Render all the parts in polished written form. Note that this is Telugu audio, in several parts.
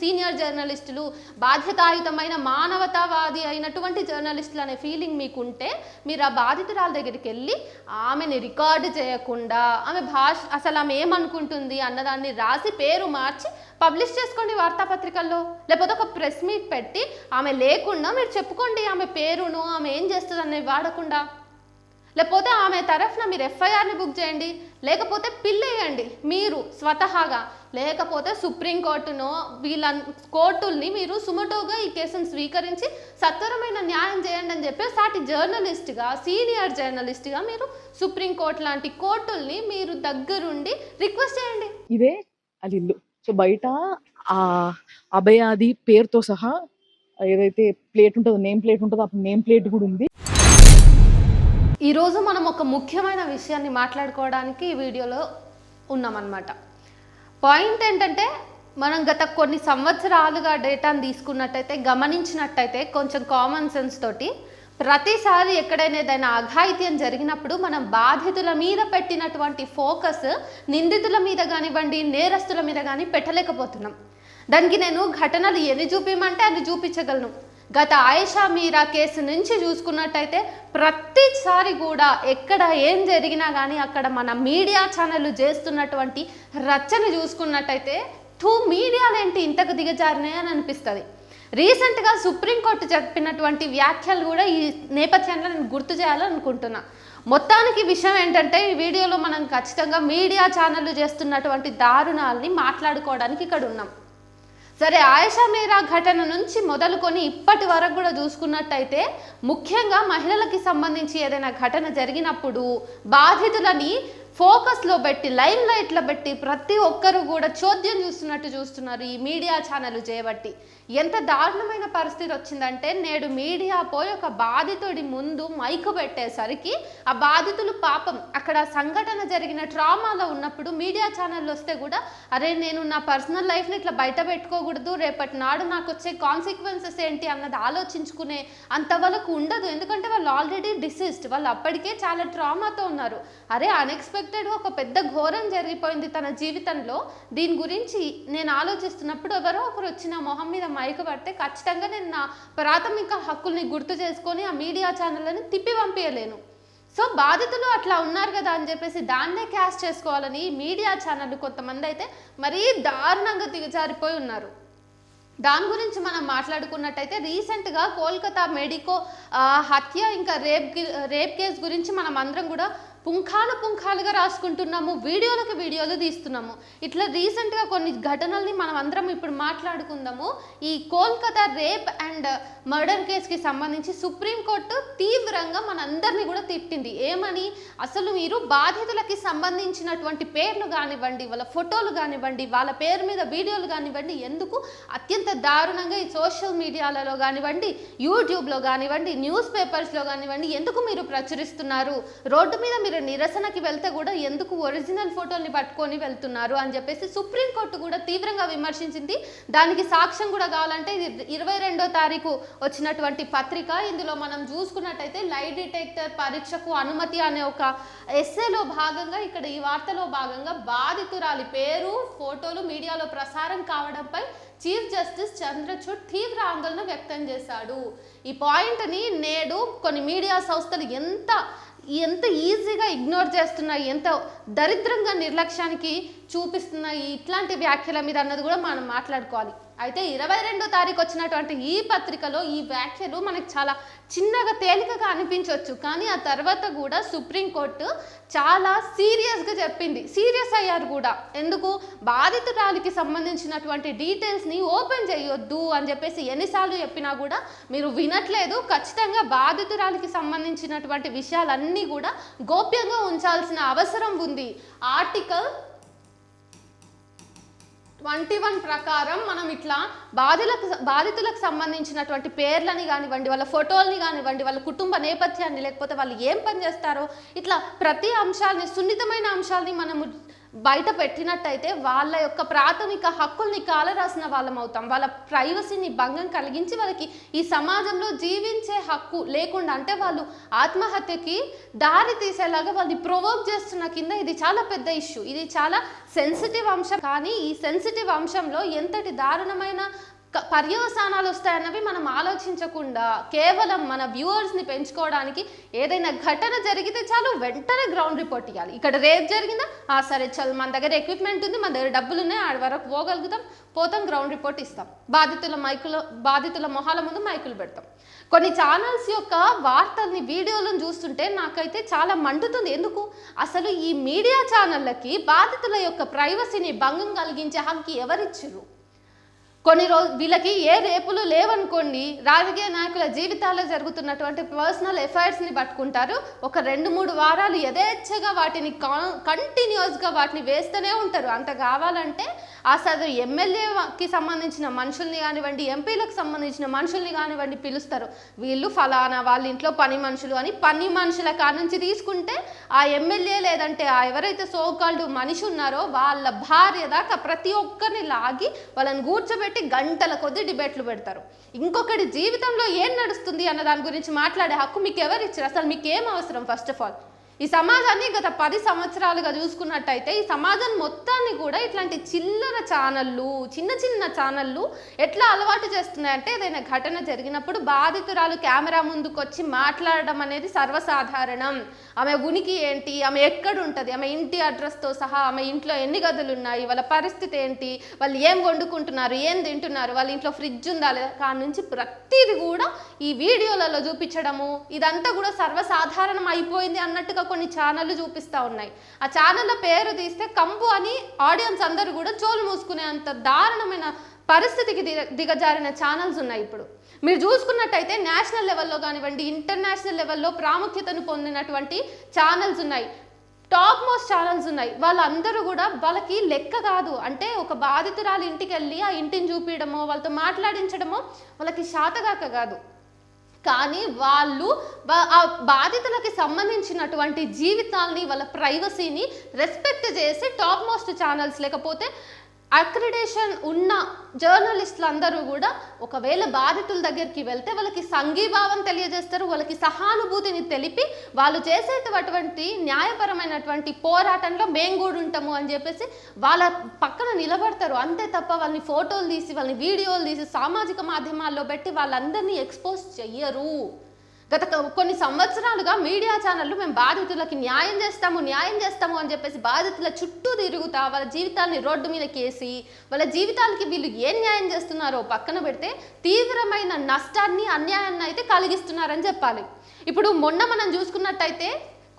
సీనియర్ జర్నలిస్టులు, బాధ్యతాయుతమైన మానవతావాది అయినటువంటి జర్నలిస్టులు అనే ఫీలింగ్ మీకుంటే మీరు ఆ బాధితురాల దగ్గరికి వెళ్ళి ఆమెని రికార్డు చేయకుండా అసలు ఆమె ఏమనుకుంటుంది అన్నదాన్ని రాసి పేరు మార్చి పబ్లిష్ చేసుకోండి వార్తాపత్రికల్లో. లేకపోతే ఒక ప్రెస్ మీట్ పెట్టి ఆమె లేకుండా మీరు చెప్పుకోండి ఆమె పేరును, ఆమె ఏం చేస్తుంది అనేది వాడకుండా. లేకపోతే ఆమె తరఫున మీరు ఎఫ్ఐఆర్ని బుక్ చేయండి, లేకపోతే పిల్లేయండి మీరు స్వతహాగా, లేకపోతే సుప్రీంకోర్టునో కోర్టుల్ని మీరు సుమటోగా ఈ కేసును స్వీకరించి సత్వరమైన న్యాయం చేయండి అని చెప్పి సాటి జర్నలిస్ట్గా, సీనియర్ జర్నలిస్ట్గా మీరు సుప్రీంకోర్టు లాంటి కోర్టుల్ని మీరు దగ్గరుండి రిక్వెస్ట్ చేయండి. ఇదే అది ఇల్లు. సో బయట ఆ అభయాది పేరుతో సహా ఏదైతే ప్లేట్ ఉంటుందో, నేమ్ ప్లేట్ ఉంటుందో, ఆ నేమ్ ప్లేట్ కూడా ఉంది. ఈరోజు మనం ఒక ముఖ్యమైన విషయాన్ని మాట్లాడుకోవడానికి ఈ వీడియోలో ఉన్నామన్నమాట. పాయింట్ ఏంటంటే, మనం గత కొన్ని సంవత్సరాలుగా డేటాను తీసుకున్నట్టయితే, గమనించినట్టయితే కొంచెం కామన్ సెన్స్ తోటి ప్రతిసారి ఎక్కడైనా ఏదైనా అఘాయిత్యం జరిగినప్పుడు మనం బాధితుల మీద పెట్టినటువంటి ఫోకస్ నిందితుల మీద కానివ్వండి, నేరస్తుల మీద కానీ పెట్టలేకపోతున్నాం. దానికి నేను ఘటనలు ఎన్ని చూపించమంటే అన్ని చూపించగలను. గత ఆయేషా మీరా కేసు నుంచి చూసుకున్నట్టయితే ప్రతిసారి కూడా ఎక్కడ ఏం జరిగినా కానీ అక్కడ మన మీడియా ఛానళ్ళు చేస్తున్నటువంటి రచ్చని చూసుకున్నట్టయితే మీడియాలేంటి ఇంతకు దిగజారినాయి అని అనిపిస్తుంది. రీసెంట్గా సుప్రీంకోర్టు చెప్పినటువంటి వ్యాఖ్యలు కూడా ఈ నేపథ్యంలో నేను గుర్తు చేయాలనుకుంటున్నా. మొత్తానికి విషయం ఏంటంటే, ఈ వీడియోలో మనం ఖచ్చితంగా మీడియా ఛానళ్ళు చేస్తున్నటువంటి దారుణాలని మాట్లాడుకోవడానికి ఇక్కడ ఉన్నాం. సరే, ఆయేషా మీరా ఘటన నుంచి మొదలుకొని ఇప్పటి వరకు కూడా చూసుకున్నట్టయితే ముఖ్యంగా మహిళలకి సంబంధించి ఏదైనా ఘటన జరిగినప్పుడు బాధితులని ఫోకస్లో పెట్టి, లైమ్ లైట్లో పెట్టి ప్రతి ఒక్కరు కూడా చోద్యం చూస్తున్నారు ఈ మీడియా ఛానళ్ళు చేయబట్టి. ఎంత దారుణమైన పరిస్థితి వచ్చిందంటే, నేడు మీడియా పోయి ఒక బాధితుడి ముందు మైకు పెట్టేసరికి ఆ బాధితులు పాపం అక్కడ సంఘటన జరిగిన ట్రామాలో ఉన్నప్పుడు మీడియా ఛానళ్ళు వస్తే కూడా అరే నేను నా పర్సనల్ లైఫ్ని ఇట్లా బయట పెట్టుకోకూడదు, రేపటి నాడు నాకు వచ్చే కాన్సిక్వెన్సెస్ ఏంటి అన్నది ఆలోచించుకునే అంతవరకు ఉండదు. ఎందుకంటే వాళ్ళు ఆల్రెడీ డిసీజ్డ్, వాళ్ళు అప్పటికే చాలా ట్రామాతో ఉన్నారు. అరే అన్ఎక్స్పెక్టెడ్గా ఒక పెద్ద ఘోరం జరిగిపోయింది తన జీవితంలో, దీని గురించి నేను ఆలోచిస్తున్నప్పుడు ఎవరో ఒకరు వచ్చి నా మొహం మీద మైకు పడితే ఖచ్చితంగా నేను నా ప్రాథమిక హక్కుల్ని గుర్తు చేసుకొని ఆ మీడియా ఛానళ్ళని తిప్పి పంపించలేను. సో బాధితులు అట్లా ఉన్నారు కదా అని చెప్పేసి దాన్నే క్యాష్ చేసుకోవాలని మీడియా ఛానళ్ళు కొంతమంది అయితే మరీ దారుణంగా దిగజారిపోయి ఉన్నారు. దాని గురించి మనం మాట్లాడుకున్నట్టయితే రీసెంట్గా కోల్కతా మెడికో హత్య ఇంకా రేప్ కేసు గురించి మనం అందరం కూడా పుంఖాలుగా రాసుకుంటున్నాము, వీడియోలు తీస్తున్నాము. ఇట్లా రీసెంట్గా కొన్ని ఘటనల్ని మనం అందరం ఇప్పుడు మాట్లాడుకుందాము. ఈ కోల్కతా రేప్ అండ్ మర్డర్ కేసుకి సంబంధించి సుప్రీంకోర్టు తీవ్రంగా మనందరినీ కూడా తిట్టింది. ఏమని? అసలు మీరు బాధితులకి సంబంధించినటువంటి పేర్లు కానివ్వండి, వాళ్ళ ఫోటోలు కానివ్వండి, వాళ్ళ పేరు మీద వీడియోలు కానివ్వండి, ఎందుకు అత్యంత దారుణంగా ఈ సోషల్ మీడియాలలో కానివ్వండి, యూట్యూబ్లో కానివ్వండి, న్యూస్ పేపర్స్లో కానివ్వండి ఎందుకు మీరు ప్రచురిస్తున్నారు? రోడ్డు మీద మీరు నిరసనకి వెళ్తే కూడా ఎందుకు ఒరిజినల్ ఫోటోల్ని పట్టుకొని వెళ్తున్నారు అని చెప్పేసి సుప్రీంకోర్టు కూడా తీవ్రంగా విమర్శించింది. దానికి సాక్ష్యం కూడా కావాలంటే ఇది 22వ తారీఖు వచ్చినటువంటి పత్రిక. ఇందులో మనం చూసుకున్నట్టయితే లై డిటెక్టర్ పరీక్షకు అనుమతి అనే ఒక ఎస్సేలో భాగంగా, ఇక్కడ ఈ వార్తలో భాగంగా బాధితురాలి పేరు, ఫోటోలు మీడియాలో ప్రసారం కావడంపై చీఫ్ జస్టిస్ చంద్రచూడ్ తీవ్ర ఆందోళన వ్యక్తం చేశాడు. ఈ పాయింట్ని నేడు కొన్ని మీడియా సంస్థలు ఎంత ఈజీగా ఇగ్నోర్ చేస్తున్నాయి, ఎంత దరిద్రంగా నిర్లక్ష్యానికి చూపిస్తున్నాయి ఇట్లాంటి వ్యాఖ్యల మీద అన్నది కూడా మనం మాట్లాడుకోవాలి. అయితే 22వ తారీఖు వచ్చినటువంటి ఈ పత్రికలో ఈ వ్యాఖ్యలు మనకు చాలా చిన్నగా తేలికగా అనిపించవచ్చు, కానీ ఆ తర్వాత కూడా సుప్రీంకోర్టు చాలా సీరియస్గా చెప్పింది. సీరియస్ అయ్యారు కూడా. ఎందుకు? బాధితురాలికి సంబంధించినటువంటి డీటెయిల్స్ని ఓపెన్ చేయొద్దు అని చెప్పేసి ఎన్నిసార్లు చెప్పినా కూడా మీరు వినట్లేదు. ఖచ్చితంగా బాధితురాలికి సంబంధించినటువంటి విషయాలన్నీ కూడా గోప్యంగా ఉంచాల్సిన అవసరం ఉంది. ఆర్టికల్ 21 ప్రకారం మనం ఇట్లా బాధితులకు సంబంధించినటువంటి పేర్లని కానివ్వండి, వాళ్ళ ఫోటోల్ని కానివ్వండి, వాళ్ళ కుటుంబ నేపథ్యాన్ని, లేకపోతే వాళ్ళు ఏం పని చేస్తారో, ఇట్లా ప్రతి అంశాలని, సున్నితమైన అంశాలని మనము బయట పెట్టినట్టయితే వాళ్ళ యొక్క ప్రాథమిక హక్కుల్ని కాలరాసిన వాళ్ళం అవుతాం. వాళ్ళ ప్రైవసీని భంగం కలిగించి వాళ్ళకి ఈ సమాజంలో జీవించే హక్కు లేకుండా, అంటే వాళ్ళు ఆత్మహత్యకి దారి తీసేలాగా వాళ్ళని ప్రొవోక్ చేస్తున్న కింద ఇది చాలా పెద్ద ఇష్యూ. ఇది చాలా సెన్సిటివ్ అంశం. కానీ ఈ సెన్సిటివ్ అంశంలో ఎంతటి దారుణమైన పర్యవసానాలు వస్తాయన్నవి మనం ఆలోచించకుండా కేవలం మన వ్యూవర్స్ని పెంచుకోవడానికి ఏదైనా ఘటన జరిగితే చాలు వెంటనే గ్రౌండ్ రిపోర్ట్ ఇవ్వాలి. ఇక్కడ రేప్ జరిగిందా, సరే చల్ మన దగ్గర ఎక్విప్మెంట్ ఉంది, మన దగ్గర డబ్బులు ఉన్నాయి, ఆడి వరకు పోగలుగుతాం, పోతాం, గ్రౌండ్ రిపోర్ట్ ఇస్తాం, బాధితుల మొహాల ముందు మైకులు పెడతాం. కొన్ని ఛానల్స్ యొక్క వార్తల్ని వీడియోలను చూస్తుంటే నాకైతే చాలా మండుతుంది. ఎందుకు అసలు ఈ మీడియా ఛానళ్ళకి బాధితుల యొక్క ప్రైవసీని భంగం కలిగించే హక్కు ఎవరిచ్చిర్రు? కొన్ని వీళ్ళకి ఏ రేపులు లేవనుకోండి, రాజకీయ నాయకుల జీవితాల్లో జరుగుతున్నటువంటి పర్సనల్ ఎఫైర్స్ని పట్టుకుంటారు. ఒక 2-3 వారాలు యథేచ్ఛగా వాటిని కంటిన్యూస్గా వాటిని వేస్తూనే ఉంటారు. అంత కావాలంటే అసలు ఎమ్మెల్యేకి సంబంధించిన మనుషుల్ని కానివ్వండి, ఎంపీలకు సంబంధించిన మనుషుల్ని కానివ్వండి పిలుస్తారు. వీళ్ళు ఫలానా వాళ్ళ ఇంట్లో పని మనుషులు అని పని మనుషుల కానుంచి తీసుకుంటే ఆ ఎమ్మెల్యే లేదంటే ఆ ఎవరైతే సోకాల్డ్ మనిషి ఉన్నారో వాళ్ళ భార్య దాకా ప్రతి ఒక్కరిని లాగి వాళ్ళని కూర్చోబెట్టి గంటల కొద్ది డిబేట్లు పెడతారు. ఇంకొకటి జీవితంలో ఏం నడుస్తుంది అన్న దాని గురించి మాట్లాడే హక్కు మీకు ఎవరు ఇచ్చారు? అసలు మీకు ఏం అవసరం? ఫస్ట్ ఆఫ్ ఆల్ ఈ సమాజాన్ని గత 10 సంవత్సరాలుగా చూసుకున్నట్టయితే ఈ సమాజం మొత్తాన్ని కూడా ఇట్లాంటి చిల్లర ఛానళ్ళు, చిన్న చిన్న ఛానళ్ళు ఎట్లా అలవాటు చేస్తున్నాయంటే ఏదైనా ఘటన జరిగినప్పుడు బాధితురాలు కెమెరా ముందుకు వచ్చి మాట్లాడడం అనేది సర్వసాధారణం. ఆమె ఉనికి ఏంటి, ఆమె ఎక్కడ ఉంటుంది, ఆమె ఇంటి అడ్రస్తో సహా, ఆమె ఇంట్లో ఎన్ని గదులు ఉన్నాయి, వాళ్ళ పరిస్థితి ఏంటి, వాళ్ళు ఏం వండుకుంటున్నారు, ఏం తింటున్నారు, వాళ్ళ ఇంట్లో ఫ్రిడ్జ్ ఉందా లేదా, కాని నుంచి ప్రతిది కూడా ఈ వీడియోలలో చూపించడము ఇదంతా కూడా సర్వసాధారణం అయిపోయింది అన్నట్టుగా కొన్ని ఛానళ్ళు చూపిస్తూ ఉన్నాయి. ఆ ఛానళ్ళ పేరు తీస్తే కంపు అని ఆడియన్స్ అందరూ కూడా చోలు మూసుకునే అంత దారుణమైన పరిస్థితికి దిగజారిన ఛానల్స్ ఉన్నాయి. ఇప్పుడు మీరు చూసుకున్నట్టయితే నేషనల్ లెవెల్లో కానివ్వండి, ఇంటర్నేషనల్ లెవెల్లో ప్రాముఖ్యతను పొందినటువంటి ఛానల్స్ ఉన్నాయి, టాప్ మోస్ట్ ఛానల్స్ ఉన్నాయి. వాళ్ళందరూ కూడా వాళ్ళకి లెక్క కాదు, అంటే ఒక బాధితురాలు ఇంటికి వెళ్ళి ఆ ఇంటిని చూపించడమో వాళ్ళతో మాట్లాడించడమో వాళ్ళకి శాతగాక కాదు. కానీ వాళ్ళు ఆ బాధితులకి సంబంధించినటువంటి జీవితాల్ని, వాళ్ళ ప్రైవసీని రెస్పెక్ట్ చేసి టాప్ మోస్ట్ ఛానల్స్ లేకపోతే అక్రిడేషన్ ఉన్న జర్నలిస్టులు అందరూ కూడా ఒకవేళ బాధితుల దగ్గరికి వెళ్తే వాళ్ళకి సంఘీభావం తెలియజేస్తారు, వాళ్ళకి సహానుభూతిని తెలిపి వాళ్ళు చేసేటటువంటి న్యాయపరమైనటువంటి పోరాటంలో మేము కూడా ఉంటాము అని చెప్పేసి వాళ్ళ పక్కన నిలబడతారు. అంతే తప్ప వాళ్ళని ఫోటోలు తీసి వాళ్ళని వీడియోలు తీసి సామాజిక మాధ్యమాల్లో పెట్టి వాళ్ళందరినీ ఎక్స్పోజ్ చెయ్యరు. గత కొన్ని సంవత్సరాలుగా మీడియా ఛానళ్ళు మేము బాధితులకి న్యాయం చేస్తాము అని చెప్పేసి బాధితుల చుట్టూ తిరుగుతా వాళ్ళ జీవితాలని రోడ్డు మీదకి వేసి వాళ్ళ జీవితాలకి వీళ్ళు ఏం న్యాయం చేస్తున్నారో పక్కన పెడితే తీవ్రమైన నష్టాన్ని, అన్యాయాన్ని అయితే కలిగిస్తున్నారని చెప్పాలి. ఇప్పుడు మొన్న మనం చూసుకున్నట్టయితే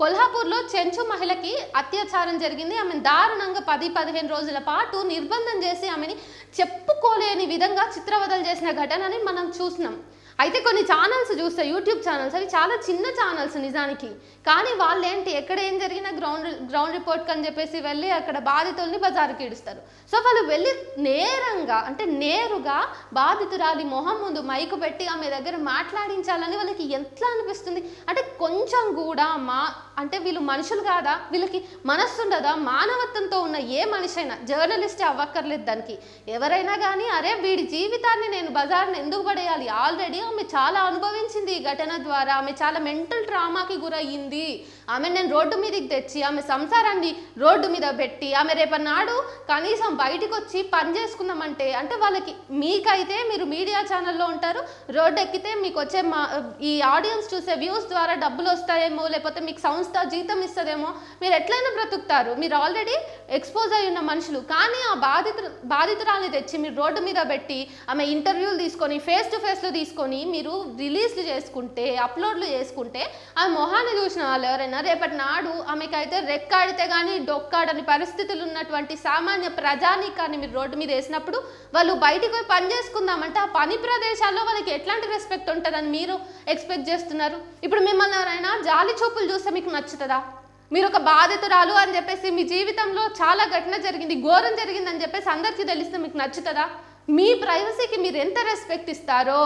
కొల్హాపూర్లో చెంచు మహిళకి అత్యాచారం జరిగింది. ఆమెను దారుణంగా 10-15 రోజుల పాటు నిర్బంధం చేసి ఆమెని చెప్పుకోలేని విధంగా చిత్రవదలు చేసిన ఘటనని మనం చూసినాం. అయితే కొన్ని ఛానల్స్ చూస్తే యూట్యూబ్ ఛానల్స్ అవి చాలా చిన్న ఛానల్స్ నిజానికి, కానీ వాళ్ళు ఏంటి ఎక్కడ ఏం జరిగినా గ్రౌండ్ రిపోర్ట్ అని చెప్పేసి వెళ్ళి అక్కడ బాధితుల్ని బజారుకి ఇడుస్తారు. సో వాళ్ళు వెళ్ళి నేరుగా బాధితురాలి మొహం ముందు మైకు పెట్టి ఆమె దగ్గర మాట్లాడించాలని వాళ్ళకి ఎట్లా అనిపిస్తుంది? అంటే కొంచెం కూడా అంటే వీళ్ళు మనుషులు కాదా? వీళ్ళకి మనస్సు ఉండదా? మానవత్వంతో ఉన్న ఏ మనిషి అయినా, జర్నలిస్టే అవ్వక్కర్లేదు దానికి, ఎవరైనా కానీ అరే వీడి జీవితాన్ని నేను బజార్ని ఎందుకు పడేయాలి? ఆల్రెడీ ఆమె చాలా అనుభవించింది ఈ ఘటన ద్వారా, ఆమె చాలా మెంటల్ ట్రామాకి గురయ్యింది. ఆమె నేను రోడ్డు మీదకి తెచ్చి ఆమె సంసారాన్ని రోడ్డు మీద పెట్టి ఆమె రేపన్నాడు కనీసం బయటకు వచ్చి పని చేసుకుందామంటే, అంటే వాళ్ళకి మీకైతే మీరు మీడియా ఛానల్లో ఉంటారు, రోడ్డు ఎక్కితే మీకు వచ్చే ఈ ఆడియన్స్ చూసే వ్యూస్ ద్వారా డబ్బులు వస్తాయేమో, లేకపోతే మీకు సంస్థ జీతం ఇస్తుందేమో, మీరు ఎట్లయినా బ్రతుకుతారు, మీరు ఆల్రెడీ ఎక్స్పోజ్ అయి ఉన్న మనుషులు. కానీ ఆ బాధితురాల్ని తెచ్చి మీరు రోడ్డు మీద పెట్టి ఆమె ఇంటర్వ్యూలు తీసుకొని ఫేస్ టు ఫేస్లో తీసుకొని మీరు రిలీజ్లు చేసుకుంటే, అప్లోడ్లు చేసుకుంటే ఆ మొహాన్ని చూసిన వాళ్ళు ఎవరైనా రేపటి నాడు ఆమెకైతే రెక్కాడితే కానీ డొక్కాడని పరిస్థితులు ఉన్నటువంటి సామాన్య ప్రజానీకాన్ని మీరు రోడ్డు మీద వేసినప్పుడు వాళ్ళు బయటికి పోయి పని చేసుకుందామంటే ఆ పని ప్రదేశాల్లో వాళ్ళకి ఎట్లాంటి రెస్పెక్ట్ ఉంటుందని మీరు ఎక్స్పెక్ట్ చేస్తున్నారు? ఇప్పుడు మిమ్మల్ని ఎవరైనా జాలి చూపులు చూస్తే మీకు నచ్చుతుందా? మీరు ఒక బాధితురాలు అని చెప్పేసి మీ జీవితంలో చాలా ఘటన జరిగింది, ఘోరం జరిగిందని చెప్పేసి అందరికీ తెలిస్తే మీకు నచ్చుతుందా? మీ ప్రైవసీకి మీరు ఎంత రెస్పెక్ట్ ఇస్తారో,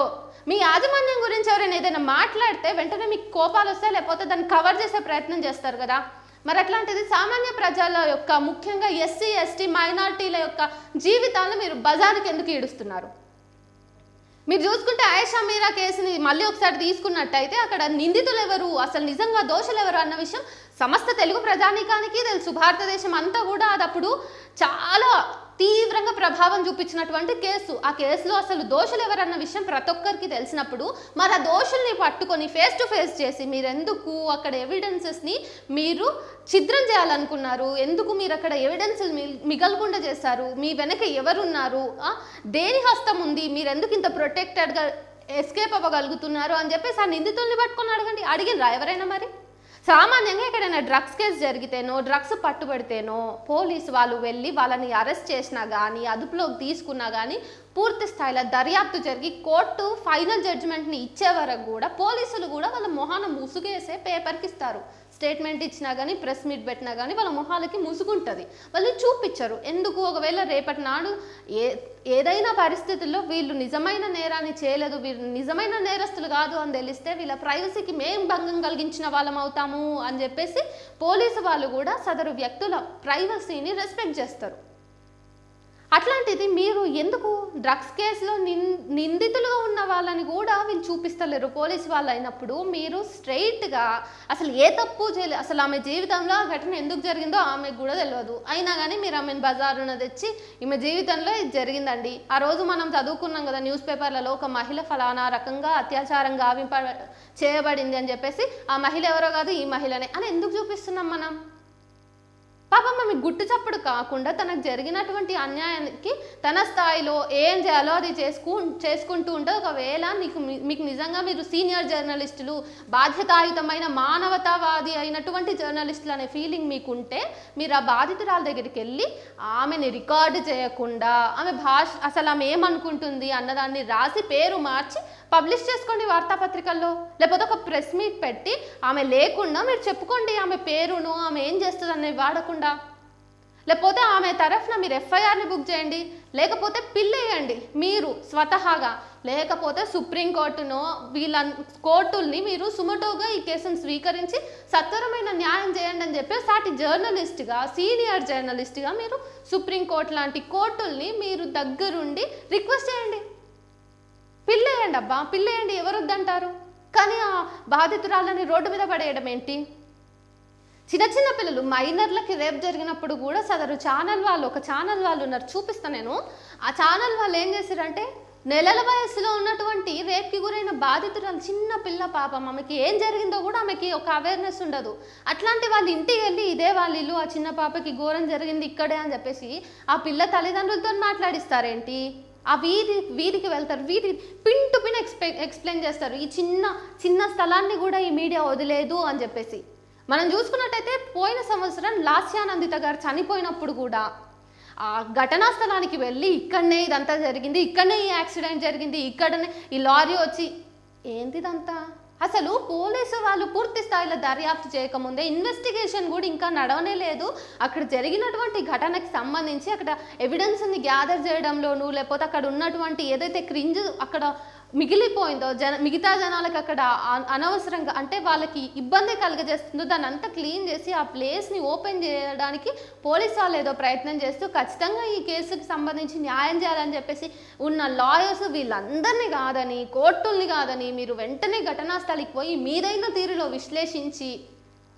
మీ యాజమాన్యం గురించి ఎవరైనా ఏదైనా మాట్లాడితే వెంటనే మీకు కోపాలు వస్తాయి, లేకపోతే దాన్ని కవర్ చేసే ప్రయత్నం చేస్తారు కదా. మరి అట్లాంటిది సామాన్య ప్రజల యొక్క, ముఖ్యంగా ఎస్సీ ఎస్టీ మైనారిటీల యొక్క జీవితాలను మీరు బజారుకి ఎందుకు ఈడుస్తున్నారు? మీరు చూసుకుంటే ఆయేషా మీరా కేసుని మళ్ళీ ఒకసారి తీసుకున్నట్టయితే అక్కడ నిందితులు ఎవరు, అసలు నిజంగా దోషులు ఎవరు అన్న విషయం సమస్త తెలుగు ప్రజానీకానికి తెలుసు. భారతదేశం అంతా కూడా అది అప్పుడు చాలా తీవ్రంగా ప్రభావం చూపించినటువంటి కేసు. ఆ కేసులో అసలు దోషులు ఎవరన్న విషయం ప్రతి ఒక్కరికి తెలిసినప్పుడు మరి ఆ దోషుల్ని పట్టుకొని ఫేస్ టు ఫేస్ చేసి మీరు ఎందుకు అక్కడ ఎవిడెన్సెస్ని మీరు ఛిద్రం చేయాలనుకున్నారు? ఎందుకు మీరు అక్కడ ఎవిడెన్స్ మిగలకుండా చేశారు? మీ వెనక ఎవరున్నారు? దేని హస్తం ఉంది? మీరు ఎందుకు ఇంత ప్రొటెక్టెడ్గా ఎస్కేప్ అవ్వగలుగుతున్నారు అని చెప్పేసి ఆ నిందితుల్ని పట్టుకొని అడగండి. అడిగినరా ఎవరైనా? మరి సామాన్యంగా ఎక్కడైనా డ్రగ్స్ కేసు జరిగితేనో, డ్రగ్స్ పట్టుబడితేనో పోలీసు వాళ్ళు వెళ్ళి వాళ్ళని అరెస్ట్ చేసినా కానీ, అదుపులోకి తీసుకున్నా కానీ పూర్తి స్థాయిలో దర్యాప్తు జరిగి కోర్టు ఫైనల్ జడ్జిమెంట్ని ఇచ్చే వరకు కూడా పోలీసులు కూడా వాళ్ళ మొహాన ముసుగేసే పేపర్కి ఇస్తారు. స్టేట్మెంట్ ఇచ్చినా కానీ, ప్రెస్ మీట్ పెట్టినా కానీ వాళ్ళ మొహాలకి ముసుగుంటుంది. వాళ్ళు చూపించరు. ఎందుకు? ఒకవేళ రేపటి నాడు ఏదైనా పరిస్థితుల్లో వీళ్ళు నిజమైన నేరాన్ని చేయలేదు, వీళ్ళు నిజమైన నేరస్తులు కాదు అని తెలిస్తే వీళ్ళ ప్రైవసీకి మేం భంగం కలిగించిన వాళ్ళం అవుతాము అని చెప్పేసి పోలీసు వాళ్ళు కూడా సదరు వ్యక్తుల ప్రైవసీని రెస్పెక్ట్ చేస్తారు. అట్లాంటిది మీరు ఎందుకు డ్రగ్స్ కేసులో నిందితులుగా ఉన్న వాళ్ళని కూడా వీళ్ళు చూపిస్తలేరు పోలీసు వాళ్ళు అయినప్పుడు? మీరు స్ట్రైట్గా అసలు ఏ తప్పు చేయలేదు, అసలు ఆమె జీవితంలో ఆ ఘటన ఎందుకు జరిగిందో ఆమెకు కూడా తెలియదు, అయినా కానీ మీరు ఆమెను బజారున తెచ్చి ఈమె జీవితంలో ఇది జరిగిందండి. ఆ రోజు మనం చదువుకున్నాం కదా న్యూస్ పేపర్లలో, ఒక మహిళ ఫలానా రకంగా అత్యాచారంగా చేయబడింది అని చెప్పేసి ఆ మహిళ ఎవరో కాదు ఈ మహిళనే అని ఎందుకు చూపిస్తున్నాం మనం? పాపం ఆమె గుట్టు చప్పుడు కాకుండా తనకు జరిగినటువంటి అన్యాయానికి తన స్థాయిలో ఏం చేయాలో అది చేసుకుంటూ ఉంటే, ఒకవేళ మీకు నిజంగా మీరు సీనియర్ జర్నలిస్టులు, బాధ్యతాయుతమైన మానవతావాది అయినటువంటి జర్నలిస్టులు అనే ఫీలింగ్ మీకుంటే మీరు ఆ బాధితురాల దగ్గరికి వెళ్ళి ఆమెని రికార్డు చేయకుండా ఆమె అసలు ఆమె ఏమనుకుంటుంది అన్నదాన్ని రాసి పేరు మార్చి పబ్లిష్ చేసుకోండి వార్తాపత్రికల్లో, లేకపోతే ఒక ప్రెస్ మీట్ పెట్టి ఆమె లేకుండా మీరు చెప్పుకోండి ఆమె పేరును, ఆమె ఏం చేస్తుంది అనేది వాడకుండా. లేకపోతే ఆమె తరఫున మీరు ఎఫ్ఐఆర్ని బుక్ చేయండి, లేకపోతే పిల్లేయండి మీరు స్వతహాగా, లేకపోతే సుప్రీంకోర్టునో వీళ్ళ కోర్టుల్ని మీరు సుమటోగా ఈ కేసును స్వీకరించి సత్వరమైన న్యాయం చేయండి అని చెప్పి సాటి జర్నలిస్ట్గా, సీనియర్ జర్నలిస్ట్గా మీరు సుప్రీంకోర్టు లాంటి కోర్టుల్ని మీరు దగ్గరుండి రిక్వెస్ట్ చేయండి. పిల్లేయండి అబ్బా, పిల్లేయండి, ఎవరు వద్దంటారు? కానీ ఆ బాధితురాలని రోడ్డు మీద పడేయడం ఏంటి? చిన్న చిన్న పిల్లలు మైనర్లకి రేప్ జరిగినప్పుడు కూడా సదరు ఛానల్ వాళ్ళు, ఒక ఛానల్ వాళ్ళు ఉన్నారు, చూపిస్తాను నేను. ఆ ఛానల్ వాళ్ళు ఏం చేశారంటే నెలల వయసులో ఉన్నటువంటి రేప్కి గురైన బాధితురాలు చిన్న పిల్ల, పాపం ఆమెకి ఏం జరిగిందో కూడా ఆమెకి ఒక అవేర్నెస్ ఉండదు. అట్లాంటి వాళ్ళ ఇంటికి వెళ్ళి ఇదే వాళ్ళ ఇల్లు, ఆ చిన్న పాపకి ఘోరం జరిగింది ఇక్కడే అని చెప్పేసి ఆ పిల్ల తల్లిదండ్రులతో మాట్లాడిస్తారేంటి? ఆ వీధికి వెళ్తారు, వీధి పిన్ టు పిన్ ఎక్స్ప్లెయిన్ చేస్తారు. ఈ చిన్న స్థలాన్ని కూడా ఈ మీడియా వదిలేదు అని చెప్పేసి. మనం చూసుకున్నట్టయితే పోయిన సంవత్సరం లాస్యానందిత గారు చనిపోయినప్పుడు కూడా ఆ ఘటనా స్థలానికి వెళ్ళి ఇక్కడనే ఇదంతా జరిగింది, ఇక్కడనే ఈ యాక్సిడెంట్ జరిగింది, ఇక్కడనే ఈ లారీ వచ్చి ఏంటిదంతా? అసలు పోలీసు వాళ్ళు పూర్తి స్థాయిలో దర్యాప్తు చేయకముందే, ఇన్వెస్టిగేషన్ కూడా ఇంకా నడవనే లేదు. అక్కడ జరిగినటువంటి ఘటనకి సంబంధించి అక్కడ ఎవిడెన్స్ని గ్యాదర్ చేయడంలోనూ, లేకపోతే అక్కడ ఉన్నటువంటి ఏదైతే క్రింజ్ అక్కడ మిగిలిపోయిందో మిగతా జనాలకు అక్కడ అనవసరంగా అంటే వాళ్ళకి ఇబ్బంది కలుగజేస్తుందో దాన్ని అంతా క్లీన్ చేసి ఆ ప్లేస్ని ఓపెన్ చేయడానికి పోలీసు వాళ్ళు ఏదో ప్రయత్నం చేస్తూ ఖచ్చితంగా ఈ కేసుకి సంబంధించి న్యాయం చేయాలని చెప్పేసి ఉన్న లాయర్స్ వీళ్ళందరినీ కాదని, కోర్టుల్ని కాదని మీరు వెంటనే ఘటనా స్థలికి పోయి మీదైన తీరులో విశ్లేషించి,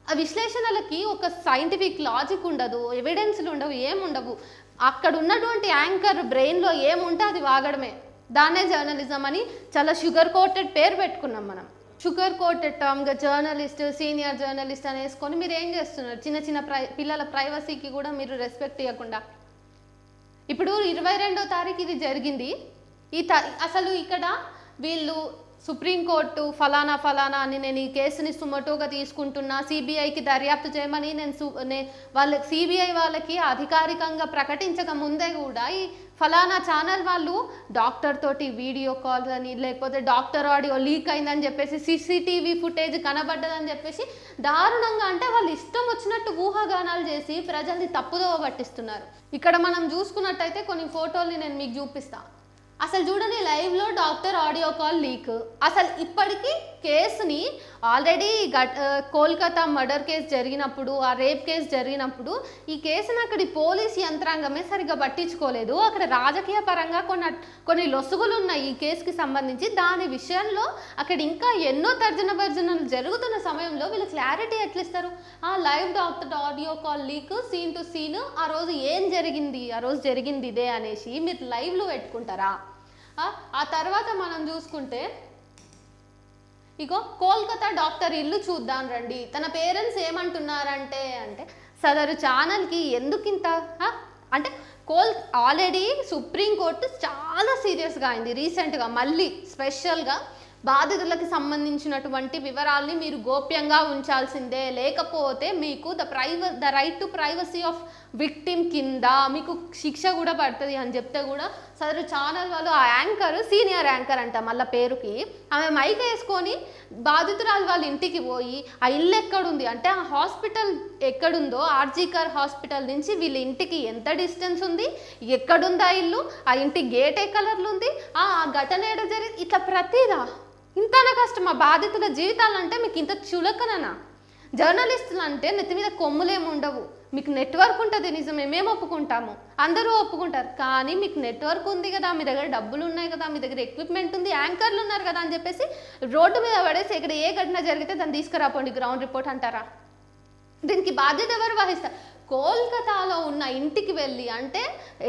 ఆ విశ్లేషణలకి ఒక సైంటిఫిక్ లాజిక్ ఉండదు, ఎవిడెన్స్లు ఉండవు, ఏముండవు. అక్కడ ఉన్నటువంటి యాంకర్ బ్రెయిన్లో ఏముంటే అది వాగడమే. దాన్నే జర్నలిజం అని చాలా షుగర్ కోటెడ్ పేరు పెట్టుకున్నాం మనం. షుగర్ కోటెడ్ టర్మ్గా జర్నలిస్ట్, సీనియర్ జర్నలిస్ట్ అని వేసుకొని మీరు ఏం చేస్తున్నారు? చిన్న పిల్లల ప్రైవసీకి కూడా మీరు రెస్పెక్ట్ ఇవ్వకుండా. ఇప్పుడు 22వ తారీఖు ఇది జరిగింది. అసలు ఇక్కడ వీళ్ళు సుప్రీంకోర్టు ఫలానా అని నేను ఈ కేసుని సుమటోగా తీసుకుంటున్నా, సిబిఐకి దర్యాప్తు చేయమని వాళ్ళకి సిబిఐ వాళ్ళకి అధికారికంగా ప్రకటించక ముందే కూడా ఈ ఫలానా ఛానల్ వాళ్ళు డాక్టర్ తోటి వీడియో కాల్స్ అని, లేకపోతే డాక్టర్ ఆడియో లీక్ అయిందని చెప్పేసి, సీసీటీవీ ఫుటేజ్ కనబడ్డదని చెప్పేసి దారుణంగా, అంటే వాళ్ళు ఇష్టం వచ్చినట్టు ఊహాగానాలు చేసి ప్రజల్ని తప్పుదోవ పట్టిస్తున్నారు. ఇక్కడ మనం చూసుకున్నట్టయితే కొన్ని ఫోటోల్ని నేను మీకు చూపిస్తాను. అసలు చూడండి లైవ్లో డాక్టర్ ఆడియో కాల్ లీక్. అసలు ఇప్పటికీ కేసుని ఆల్రెడీ కోల్కతా మర్డర్ కేసు జరిగినప్పుడు, ఆ రేప్ కేసు జరిగినప్పుడు ఈ కేసుని అక్కడి పోలీస్ యంత్రాంగమే సరిగ్గా పట్టించుకోలేదు. అక్కడ రాజకీయ పరంగా కొన్ని లొసుగులు ఉన్నాయి ఈ కేసుకి సంబంధించి. దాని విషయంలో అక్కడ ఇంకా ఎన్నో తర్జనభర్జనలు జరుగుతున్న సమయంలో వీళ్ళు క్లారిటీ ఎట్లా ఇస్తారు? ఆ live doctor audio call leak, scene to scene, ఆ రోజు ఏం జరిగింది, ఆ రోజు జరిగింది ఇదే అనేసి మీరు లైవ్లో పెట్టుకుంటారా? ఆ తర్వాత మనం చూసుకుంటే ఇగో కోల్కతా డాక్టర్ ఇల్లు చూద్దాం రండి, తన పేరెంట్స్ ఏమంటున్నారంటే సదరు ఛానల్కి ఎందుకింత అంటే ఆల్రెడీ సుప్రీంకోర్టు చాలా సీరియస్గా అయింది రీసెంట్గా. మళ్ళీ స్పెషల్గా బాధితులకు సంబంధించినటువంటి వివరాల్ని మీరు గోప్యంగా ఉంచాల్సిందే, లేకపోతే మీకు the right to privacy of victim కింద మీకు శిక్ష కూడా పడుతుంది అని చెప్తే కూడా సదరు ఛానల్ వాళ్ళు ఆ యాంకర్, సీనియర్ యాంకర్ అంట మళ్ళీ పేరుకి, ఆమె మైక్ వేసుకొని బాధితురాలు వాళ్ళ ఇంటికి పోయి ఆ ఇల్లు ఎక్కడుంది అంటే ఆ హాస్పిటల్ ఎక్కడుందో, ఆర్జీకర్ హాస్పిటల్ నుంచి వీళ్ళ ఇంటికి ఎంత డిస్టెన్స్ ఉంది, ఎక్కడుందా ఇల్లు, ఆ ఇంటి గేట్ ఏ కలర్లు ఉంది, ఆ ఘటన ఏడ జరిగింది, ఇట్లా ప్రతిదా. ఇంతనా కష్టం ఆ బాధితుల జీవితాలంటే మీకు ఇంత చులకననా? జర్నలిస్టులు అంటే నెత్తి మీద కొమ్ములేమి ఉండవు, మీకు నెట్వర్క్ ఉంటుంది నిజమే, మేము ఒప్పుకుంటాము, అందరూ ఒప్పుకుంటారు. కానీ మీకు నెట్వర్క్ ఉంది కదా, మీ దగ్గర డబ్బులు ఉన్నాయి కదా, మీ దగ్గర ఎక్విప్మెంట్ ఉంది, యాంకర్లు ఉన్నారు కదా అని చెప్పేసి రోడ్డు మీద పడేసి ఇక్కడ ఏ ఘటన జరిగితే దాన్ని తీసుకురాపోండి గ్రౌండ్ రిపోర్ట్ అంటారా? దీనికి బాధ్యత ఎవరు వహిస్తారు? కోల్కతాలో ఉన్న ఇంటికి వెళ్ళి, అంటే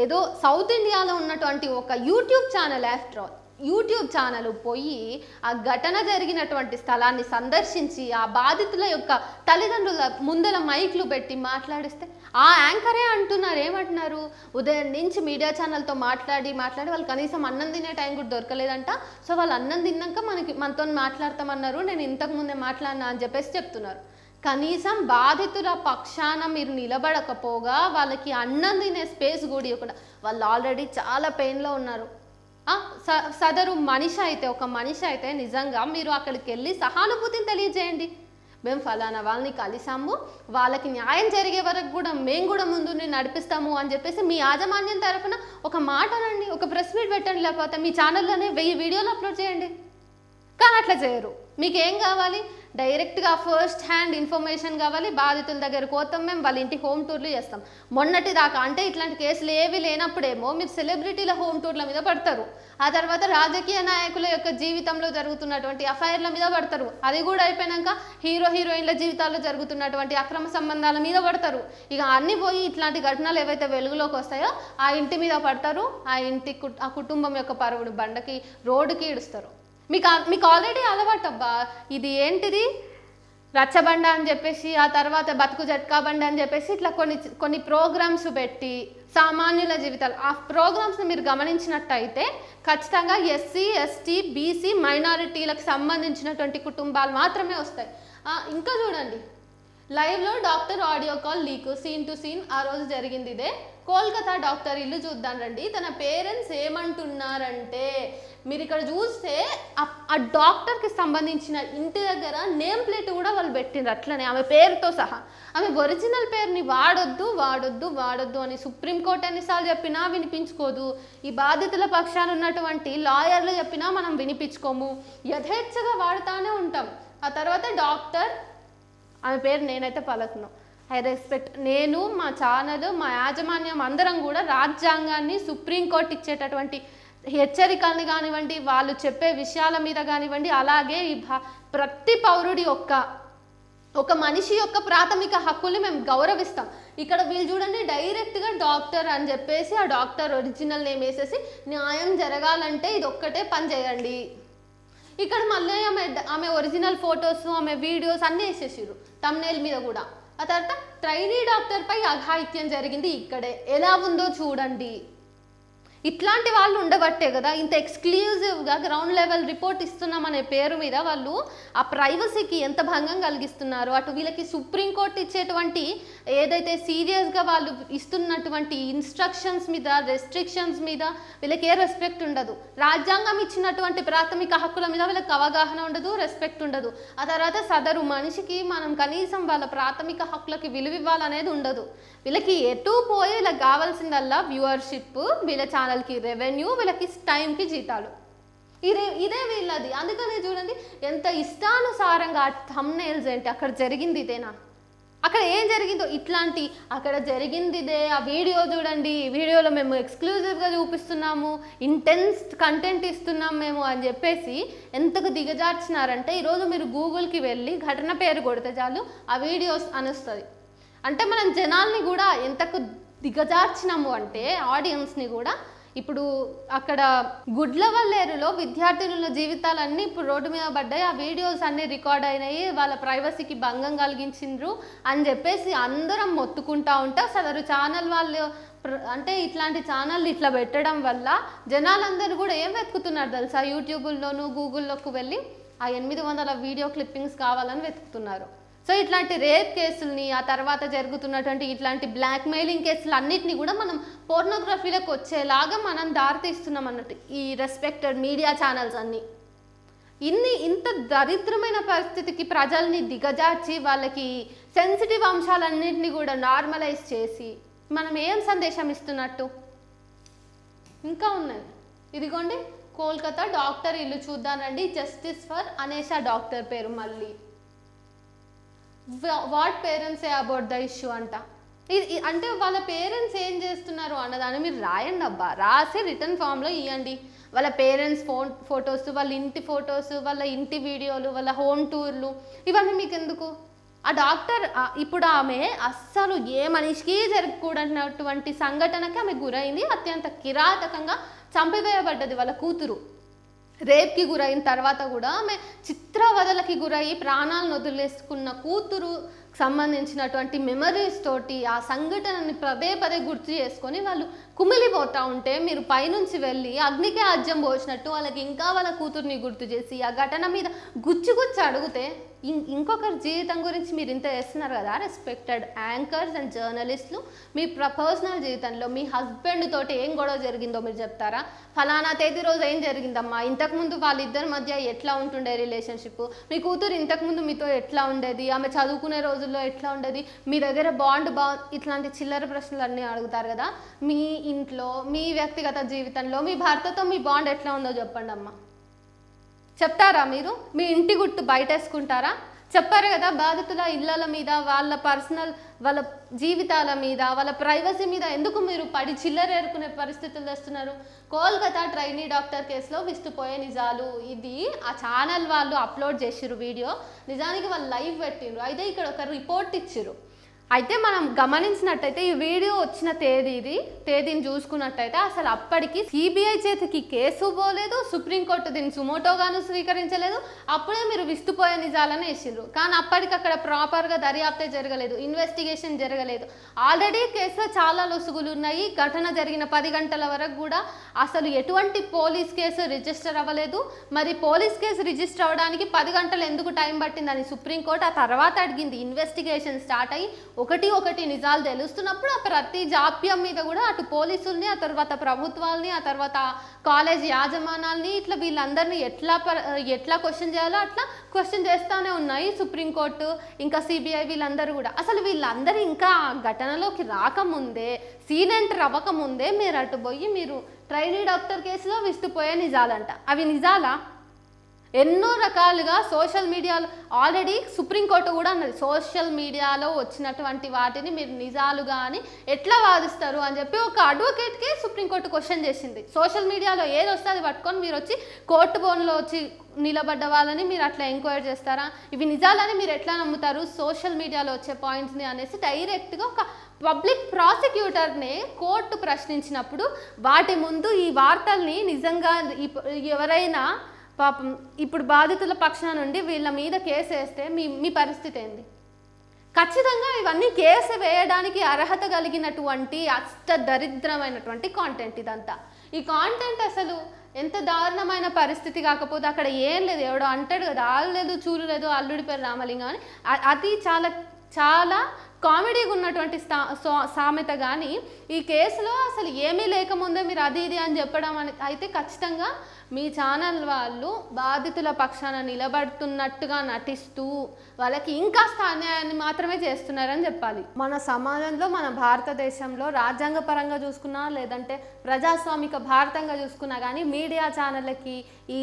ఏదో సౌత్ ఇండియాలో ఉన్నటువంటి ఒక YouTube channel, after all YouTube channel పోయి ఆ ఘటన జరిగినటువంటి స్థలాన్ని సందర్శించి ఆ బాధితుల యొక్క తల్లిదండ్రుల ముందల మైక్లు పెట్టి మాట్లాడిస్తే ఆ యాంకరే అంటున్నారు, ఏమంటున్నారు, ఉదయం నుంచి మీడియా ఛానల్తో మాట్లాడి వాళ్ళు కనీసం అన్నం తినే టైం కూడా దొరకలేదంట. సో వాళ్ళు అన్నం తిన్నాక మనతో మాట్లాడతామన్నారు, నేను ఇంతకు ముందే మాట్లాడినా అని చెప్పేసి చెప్తున్నారు. కనీసం బాధితుల పక్షాన మీరు నిలబడకపోగా వాళ్ళకి అన్నం తినే స్పేస్ కూడా ఇవ్వకుండా, వాళ్ళు ఆల్రెడీ చాలా పెయిన్లో ఉన్నారు. సదరు ఒక మనిషి అయితే నిజంగా మీరు అక్కడికి వెళ్ళి సహానుభూతిని తెలియజేయండి. మేము ఫలానా వాళ్ళని కలిసాము, వాళ్ళకి న్యాయం జరిగే వరకు కూడా మేము కూడా ముందు నడిపిస్తాము అని చెప్పేసి మీ యాజమాన్యం తరఫున ఒక మాట అనండి, ఒక ప్రెస్ మీట్ పెట్టండి, లేకపోతే మీ ఛానల్లోనే 1000 వీడియోలు అప్లోడ్ చేయండి. కానీ అట్లా చేయరు. మీకు ఏం కావాలి? డైరెక్ట్గా ఫస్ట్ హ్యాండ్ ఇన్ఫర్మేషన్ కావాలి. బాధితుల దగ్గరకు పోతాం, మేము వాళ్ళ ఇంటి హోమ్ టూర్లు చేస్తాం. మొన్నటి దాకా అంటే ఇట్లాంటి కేసులు ఏవి లేనప్పుడేమో మీరు సెలబ్రిటీల హోమ్ టూర్ల మీద పడతారు, ఆ తర్వాత రాజకీయ నాయకుల యొక్క జీవితంలో జరుగుతున్నటువంటి అఫైర్ల మీద పడతారు, అది కూడా అయిపోయాక హీరోయిన్ల జీవితాల్లో జరుగుతున్నటువంటి అక్రమ సంబంధాల మీద పడతారు. ఇక అన్ని పోయి ఇట్లాంటి ఘటనలు ఏవైతే వెలుగులోకి వస్తాయో ఆ ఇంటి మీద పడతారు, ఆ కుటుంబం యొక్క పరువుని బండకి రోడ్డుకి ఇడుస్తారు. మీకు ఆల్రెడీ అలవాటు అబ్బా, ఇది ఏంటిది రచ్చబండ అని చెప్పేసి, ఆ తర్వాత బతుకు జట్కా బండి అని చెప్పేసి ఇట్లా కొన్ని ప్రోగ్రామ్స్ పెట్టి సామాన్యుల జీవితాలు, ఆ ప్రోగ్రామ్స్ని మీరు గమనించినట్టయితే ఖచ్చితంగా ఎస్సీ, ఎస్టీ, బీసీ, మైనారిటీలకు సంబంధించినటువంటి కుటుంబాలు మాత్రమే వస్తాయి. ఇంకా చూడండి లైవ్లో doctor audio call leak, scene to scene, ఆ రోజు జరిగింది ఇదే. కోల్కతా డాక్టర్ ఇల్లు చూద్దాం రండి, తన పేరెంట్స్ ఏమంటున్నారంటే మీరు ఇక్కడ చూస్తే ఆ డాక్టర్కి సంబంధించిన ఇంటి దగ్గర నేమ్ ప్లేట్ కూడా వాళ్ళు పెట్టిండ్రు అట్లనే ఆమె పేరుతో సహా. ఆమె ఒరిజినల్ పేరుని వాడొద్దు అని సుప్రీంకోర్టు ఎన్నిసార్లు చెప్పినా వినిపించుకోదు. ఈ బాధితుల పక్షాన ఉన్నటువంటి లాయర్లు చెప్పినా మనం వినిపించుకోము, యథేచ్ఛగా వాడుతూనే ఉంటాం. ఆ తర్వాత డాక్టర్, ఆమె పేరు నేనైతే పలకను, ఐ రెస్పెక్ట్. నేను, మా ఛానల్, మా యాజమాన్యం అందరం కూడా రాజ్యాంగాన్ని, సుప్రీంకోర్టు ఇచ్చేటటువంటి హెచ్చరికల్ని కానివ్వండి, వాళ్ళు చెప్పే విషయాల మీద కానివ్వండి, అలాగే ప్రతి పౌరుడి ఒక మనిషి యొక్క ప్రాథమిక హక్కుల్ని మేము గౌరవిస్తాం. ఇక్కడ వీళ్ళు చూడండి డైరెక్ట్గా డాక్టర్ అని చెప్పేసి ఆ డాక్టర్ ఒరిజినల్ నేమ్ వేసేసి న్యాయం జరగాలంటే ఇది ఒక్కటే పని చేయండి. ఇక్కడ మళ్ళీ ఆమె ఒరిజినల్ ఫొటోస్, ఆమె వీడియోస్ అన్నీ వేసేసారు తమ్నైల్ మీద కూడా. ఆ తర్వాత ట్రైనీ డాక్టర్పై అఘాయిత్యం జరిగింది ఇక్కడే, ఎలా ఉందో చూడండి. ఇట్లాంటి వాళ్ళు ఉండబట్టే కదా ఇంత ఎక్స్క్లూజివ్గా గ్రౌండ్ లెవెల్ రిపోర్ట్ ఇస్తున్నామనే పేరు మీద వాళ్ళు ఆ ప్రైవసీకి ఎంత భంగం కలిగిస్తున్నారు. అటు వీళ్ళకి సుప్రీంకోర్టు ఇచ్చేటువంటి ఏదైతే సీరియస్గా వాళ్ళు ఇస్తున్నటువంటి ఇన్స్ట్రక్షన్స్ మీద, రెస్ట్రిక్షన్స్ మీద వీళ్ళకి ఏ రెస్పెక్ట్ ఉండదు. రాజ్యాంగం ఇచ్చినటువంటి ప్రాథమిక హక్కుల మీద వీళ్ళకి అవగాహన ఉండదు, రెస్పెక్ట్ ఉండదు. ఆ తర్వాత సదరు మనిషికి మనం కనీసం వాళ్ళ ప్రాథమిక హక్కులకి విలువ ఇవ్వాలనేది ఉండదు. వీళ్ళకి ఎటు పోయి వీళ్ళకి కావాల్సిందల్లా వ్యూవర్షిప్, వీళ్ళ ఛానల్కి రెవెన్యూ, వీళ్ళకి టైంకి జీతాలు. ఇదే వీళ్ళది. అందుకనే చూడండి ఎంత ఇష్టానుసారంగా థంబ్నెయిల్స్ ఏంటి, అక్కడ జరిగింది ఇదేనా, అక్కడ ఏం జరిగిందో ఇట్లాంటి, అక్కడ జరిగింది ఇదే, ఆ వీడియో చూడండి, వీడియోలో మేము ఎక్స్క్లూజివ్గా చూపిస్తున్నాము, ఇంటెన్స్ కంటెంట్ ఇస్తున్నాం మేము అని చెప్పేసి ఎంతకు దిగజార్చినారంటే ఈరోజు మీరు గూగుల్కి వెళ్ళి ఘటన పేరు కొడితే చాలు ఆ వీడియోస్ అనుస్తుంది. అంటే మనం జనాల్ని కూడా ఎంతకు దిగజార్చినాము అంటే ఆడియన్స్ని కూడా. ఇప్పుడు అక్కడ గుడ్లవల్లేరులో విద్యార్థినుల జీవితాలన్నీ ఇప్పుడు రోడ్డు మీద పడ్డాయి, ఆ వీడియోస్ అన్నీ రికార్డ్ అయినాయి, వాళ్ళ ప్రైవసీకి భంగం కలిగించిండ్రు అని చెప్పేసి అందరం మొత్తుకుంటా ఉంటే సదరు ఛానల్ వాళ్ళు అంటే ఇట్లాంటి ఛానల్ ఇట్లా పెట్టడం వల్ల జనాలందరూ కూడా ఏం వెతుకుతున్నారు తెలుసా, యూట్యూబ్లోను గూగుల్లోకి వెళ్ళి ఆ 800 వీడియో క్లిప్పింగ్స్ కావాలని వెతుకుతున్నారు. సో ఇట్లాంటి రేప్ కేసుల్ని, ఆ తర్వాత జరుగుతున్నటువంటి ఇట్లాంటి బ్లాక్మెయిలింగ్ కేసులు అన్నిటిని కూడా మనం పోర్నోగ్రఫీలోకి వచ్చేలాగా మనం దారితీస్తున్నాం అన్నట్టు ఈ రెస్పెక్టెడ్ మీడియా ఛానల్స్ అన్నీ. ఇంత దరిద్రమైన పరిస్థితికి ప్రజల్ని దిగజార్చి వాళ్ళకి సెన్సిటివ్ అంశాలన్నింటినీ కూడా నార్మలైజ్ చేసి మనం ఏం సందేశం ఇస్తున్నట్టు. ఇంకా ఉన్నాయి, ఇదిగోండి కోల్కతా డాక్టర్ ఇల్లు చూద్దానండి, జస్టిస్ ఫర్ అనేషా డాక్టర్ పేరు, మళ్ళీ what parents A about the issue అంట. అంటే వాళ్ళ పేరెంట్స్ ఏం చేస్తున్నారు అన్నదాన్ని మీరు రాయండి అబ్బా, రాసి రిటర్న్ ఫామ్లో ఇవ్వండి. వాళ్ళ పేరెంట్స్ ఫొటోస్, వాళ్ళ ఇంటి ఫొటోస్, వాళ్ళ ఇంటి వీడియోలు, వాళ్ళ హోమ్ టూర్లు, ఇవన్నీ మీకు ఎందుకు? ఆ డాక్టర్ ఇప్పుడు ఆమె అస్సలు ఏ మనిషికి జరగకూడనటువంటి సంఘటనకి ఆమె గురైంది, అత్యంత కిరాతకంగా చంపివేయబడ్డది వాళ్ళ కూతురు. రేప్కి గురైన తర్వాత కూడా ఆమె చిత్రవదలకి గురయ్యి ప్రాణాలను వదిలేసుకున్న కూతురు సంబంధించినటువంటి మెమరీస్ తోటి ఆ సంఘటనని పదే పదే గుర్తు చేసుకొని వాళ్ళు కుమిలిపోతూ ఉంటే మీరు పైనుంచి వెళ్ళి అగ్నికి ఆజ్యం పోసినట్టు వాళ్ళకి ఇంకా వాళ్ళ కూతుర్ని గుర్తు చేసి ఆ ఘటన మీద గుచ్చి అడిగితే ఇంకొకరి జీవితం గురించి మీరు ఇంత చేస్తున్నారు కదా. రెస్పెక్టెడ్ యాంకర్స్ అండ్ జర్నలిస్టులు, మీ పర్సనల్ జీవితంలో మీ హస్బెండ్ తోటి ఏం గొడవ జరిగిందో మీరు చెప్తారా? ఫలానా తేదీ రోజు ఏం జరిగిందమ్మా, ఇంతకుముందు వాళ్ళిద్దరి మధ్య ఎట్లా ఉంటుండే రిలేషన్షిప్, మీ కూతురు ఇంతకుముందు మీతో ఎట్లా ఉండేది, ఆమె చదువుకునే రోజుల్లో ఎట్లా ఉండేది, మీ దగ్గర బాండ్ ఇట్లాంటి చిల్లర ప్రశ్నలు అన్నీ అడుగుతారు కదా. మీ ఇంట్లో మీ వ్యక్తిగత జీవితంలో మీ భర్తతో మీ బాండ్ ఎట్లా ఉందో చెప్పండి అమ్మా. చెప్తారా మీరు? మీ ఇంటి గుట్టు బయటేసుకుంటారా? చెప్పారు కదా, బాధితుల ఇళ్ళల మీద, వాళ్ళ పర్సనల్ వాళ్ళ జీవితాల మీద, వాళ్ళ ప్రైవసీ మీద ఎందుకు మీరు పడి చిల్లరేరుకునే పరిస్థితులు తెస్తున్నారు? కోల్కతా ట్రైనీ డాక్టర్ కేసులో విస్తుపోయే నిజాలు, ఇది ఆ ఛానల్ వాళ్ళు అప్లోడ్ చేసిర్రు వీడియో. నిజానికి వాళ్ళు లైవ్ పెట్టిండ్రు, అయితే ఇక్కడ ఒక రిపోర్ట్ ఇచ్చిర్రు. అయితే మనం గమనించినట్టయితే ఈ వీడియో వచ్చిన తేదీని చూసుకున్నట్టయితే అసలు అప్పటికి సిబిఐ చేతికి కేసు పోలేదు, సుప్రీంకోర్టు దీన్ని సుమోటోగాను స్వీకరించలేదు. అప్పుడే మీరు విస్తుపోయే నిజాలని వేసిండ్రు. కానీ అప్పటికి అక్కడ ప్రాపర్గా దర్యాప్తే జరగలేదు, ఇన్వెస్టిగేషన్ జరగలేదు. ఆల్రెడీ కేసులో చాలా లొసుగులు ఉన్నాయి. ఘటన జరిగిన 10 గంటల వరకు కూడా అసలు ఎటువంటి పోలీస్ కేసు రిజిస్టర్ అవ్వలేదు. మరి పోలీస్ కేసు రిజిస్టర్ అవ్వడానికి 10 గంటలు ఎందుకు టైం పట్టిందని సుప్రీంకోర్టు ఆ తర్వాత అడిగింది. ఇన్వెస్టిగేషన్ స్టార్ట్ అయ్యి ఒకటి నిజాలు తెలుస్తున్నప్పుడు ఆ ప్రతి జాప్యం మీద కూడా అటు పోలీసుల్ని, ఆ తర్వాత ప్రభుత్వాలని, ఆ తర్వాత కాలేజ్ యాజమానాల్ని, ఇట్లా వీళ్ళందరినీ ఎట్లా క్వశ్చన్ చేయాలో అట్లా క్వశ్చన్ చేస్తూనే ఉన్నాయి సుప్రీంకోర్టు, ఇంకా సిబిఐ. వీళ్ళందరూ కూడా అసలు వీళ్ళందరూ ఇంకా ఘటనలోకి రాకముందే, సీన్ ఎంటర్ అవ్వకముందే మీరు అటు పోయి మీరు ట్రైనీ డాక్టర్ కేసులో విస్తుపోయే నిజాలంట. అవి నిజాలా? ఎన్నో రకాలుగా సోషల్ మీడియాలో ఆల్రెడీ సుప్రీంకోర్టు కూడా అన్నది, సోషల్ మీడియాలో వచ్చినటువంటి వాటిని మీరు నిజాలుగా అని ఎట్లా వాదిస్తారు అని చెప్పి ఒక అడ్వకేట్కి సుప్రీంకోర్టు క్వశ్చన్ చేసింది. సోషల్ మీడియాలో ఏది వస్తే అది పట్టుకొని మీరు వచ్చి కోర్టు బోన్లో వచ్చి నిలబడ్డ వాళ్ళని మీరు అట్లా ఎంక్వైరీ చేస్తారా? ఇవి నిజాలని మీరు ఎట్లా నమ్ముతారు ఎవరిని మీడియాలో వచ్చే పాయింట్స్ని అనేసి డైరెక్ట్గా ఒక పబ్లిక్ ప్రాసిక్యూటర్నే కోర్టు ప్రశ్నించినప్పుడు వాటి ముందు ఈ వార్తల్ని నిజంగా ఎవరైనా పాపం ఇప్పుడు బాధితుల పక్షాన నుండి వీళ్ళ మీద కేసు వేస్తే మీ పరిస్థితి ఏంది? ఖచ్చితంగా ఇవన్నీ కేసు వేయడానికి అర్హత కలిగినటువంటి దరిద్రమైనటువంటి కాంటెంట్ ఇదంతా. ఈ కాంటెంట్ అసలు ఎంత దారుణమైన పరిస్థితి కాకపోతే అక్కడ ఏం లేదు. ఎవడో అంటాడు కదా, ఆళ్ళు లేదు చూలు లేదు, అల్లుడి పేరు రామలింగం అని. అది చాలా చాలా కామెడీగా ఉన్నటువంటి సామెత కానీ ఈ కేసులో అసలు ఏమీ లేకముందే మీరు అది ఇది అని చెప్పడం అయితే ఖచ్చితంగా మీ ఛానల్ వాళ్ళు బాధితుల పక్షాన నిలబడుతున్నట్టుగా నటిస్తూ వాళ్ళకి ఇంకాస్త అన్యాయాన్ని మాత్రమే చేస్తున్నారని చెప్పాలి. మన సమాజంలో, మన భారతదేశంలో రాజ్యాంగపరంగా చూసుకున్నా లేదంటే ప్రజాస్వామిక భారతంగా చూసుకున్నా కానీ మీడియా ఛానళ్ళకి, ఈ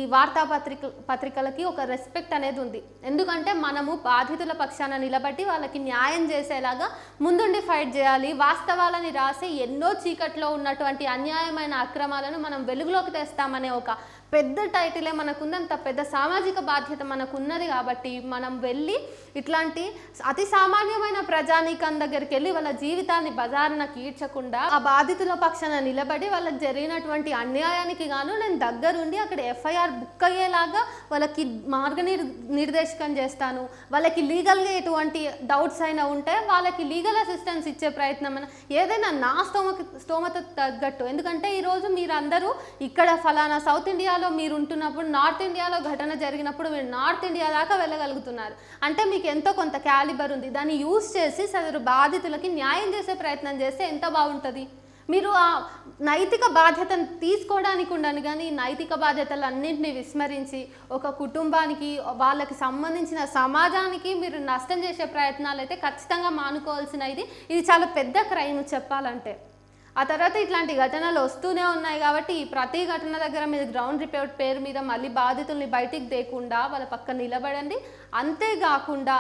పత్రికలకి ఒక రెస్పెక్ట్ అనేది ఉంది. ఎందుకంటే మనము బాధితుల పక్షాన నిలబడి వాళ్ళకి న్యాయం చేసేలాగా ముందుండి ఫైట్ చేయాలి. వాస్తవాలని రాసి ఎన్నో చీకట్లో ఉన్నటువంటి అన్యాయమైన అక్రమాలను మనం వెలుగులోకి తెస్తామనే ఒక పెద్ద టైటిలే మనకుంది, అంత పెద్ద సామాజిక బాధ్యత మనకున్నది. కాబట్టి మనం వెళ్ళి ఇట్లాంటి అతి సామాన్యమైన ప్రజానీకం దగ్గరికి వెళ్ళి వాళ్ళ జీవితాన్ని బజారున కీడ్చకుండా ఆ బాధితుల పక్షాన నిలబడి వాళ్ళకి జరిగినటువంటి అన్యాయానికి గాను నేను దగ్గరుండి అక్కడ ఎఫ్ఐఆర్ బుక్ అయ్యేలాగా వాళ్ళకి నిర్దేశకం చేస్తాను. వాళ్ళకి లీగల్గా ఎటువంటి డౌట్స్ అయినా ఉంటే వాళ్ళకి లీగల్ అసిస్టెన్స్ ఇచ్చే ప్రయత్నం ఏదైనా నా స్తోమత తగ్గట్టు. ఎందుకంటే ఈరోజు మీరందరూ ఇక్కడ ఫలానా సౌత్ ఇండియాలో మీరు ఉంటున్నప్పుడు, నార్త్ ఇండియాలో ఘటన జరిగినప్పుడు మీరు నార్త్ ఇండియా దాకా వెళ్ళగలుగుతున్నారు అంటే మీకు ఎంతో కొంత క్యాలిబర్ ఉంది. దాన్ని యూజ్ చేసి సదరు బాధితులకి న్యాయం చేసే ప్రయత్నం చేస్తే ఎంత బాగుంటుంది. మీరు ఆ నైతిక బాధ్యతను తీసుకోవడానికి ఉండను కానీ నైతిక బాధ్యతలన్నింటినీ విస్మరించి ఒక కుటుంబానికి, వాళ్ళకి సంబంధించిన సమాజానికి మీరు నష్టం చేసే ప్రయత్నాలు అయితే ఖచ్చితంగా మానుకోవాల్సినది. ఇది చాలా పెద్ద క్రైమ్ చెప్పాలంటే. ఆ తర్వాత ఇట్లాంటి ఘటనలు వస్తూనే ఉన్నాయి కాబట్టి ఈ ప్రతి ఘటన దగ్గర మీరు గ్రౌండ్ రిపోర్ట్ పేరు మీద మళ్ళీ బాధితుల్ని బయటికి తేకుండా వాళ్ళ పక్కన నిలబడండి. అంతేకాకుండా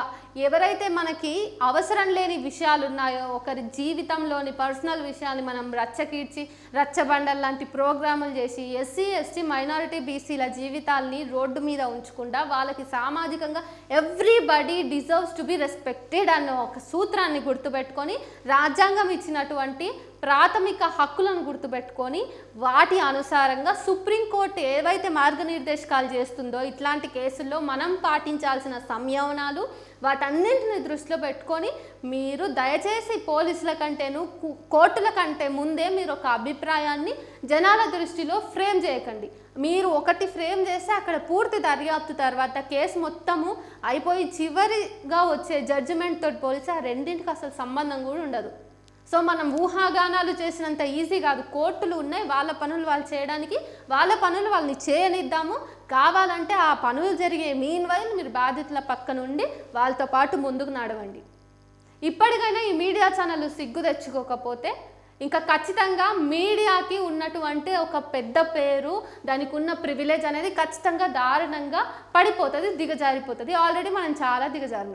ఎవరైతే మనకి అవసరం లేని విషయాలు ఉన్నాయో, ఒకరి జీవితంలోని పర్సనల్ విషయాన్ని మనం రచ్చకీడ్చి రచ్చబండల్ లాంటి ప్రోగ్రాములు చేసి ఎస్సీ, ఎస్టీ, మైనారిటీ, బీసీల జీవితాల్ని రోడ్డు మీద ఉంచకుండా వాళ్ళకి సామాజికంగా everybody deserves to be respected అన్న ఒక సూత్రాన్ని గుర్తుపెట్టుకొని రాజ్యాంగం ఇచ్చినటువంటి ప్రాథమిక హక్కులను గుర్తుపెట్టుకొని వాటి అనుసారంగా సుప్రీంకోర్టు ఏవైతే మార్గనిర్దేశకాలు చేస్తుందో ఇట్లాంటి కేసుల్లో మనం పాటించాల్సిన సంయమనాలు వాటన్నింటిని దృష్టిలో పెట్టుకొని మీరు దయచేసి పోలీసుల కంటేను, కోర్టుల కంటే ముందే మీరు ఒక అభిప్రాయాన్ని జనాల దృష్టిలో ఫ్రేమ్ చేయకండి. మీరు ఒకటి ఫ్రేమ్ చేస్తే అక్కడ పూర్తి దర్యాప్తు తర్వాత కేసు మొత్తము అయిపోయి చివరిగా వచ్చే జడ్జిమెంట్ తోటి పోలిసి ఆ రెండింటికి అసలు సంబంధం కూడా ఉండదు. సో మనం ఊహాగానాలు చేసినంత ఈజీ కాదు. కోర్టులు ఉన్నాయి, వాళ్ళ పనులు వాళ్ళు చేయడానికి, వాళ్ళ పనులు వాళ్ళని చేయనిద్దాము. కావాలంటే ఆ పనులు జరిగే మీన్ వైల్ మీరు బాధితుల పక్క నుండి వాళ్ళతో పాటు ముందుకు నడవండి. ఇప్పటికైనా ఈ మీడియా ఛానళ్ళు సిగ్గు తెచ్చుకోకపోతే ఇంకా ఖచ్చితంగా మీడియాకి ఉన్నటువంటి ఒక పెద్ద పేరు, దానికి ఉన్న ప్రివిలేజ్ అనేది ఖచ్చితంగా దారుణంగా పడిపోతుంది, దిగజారిపోతుంది. ఆల్రెడీ మనం చాలా దిగజారినాం.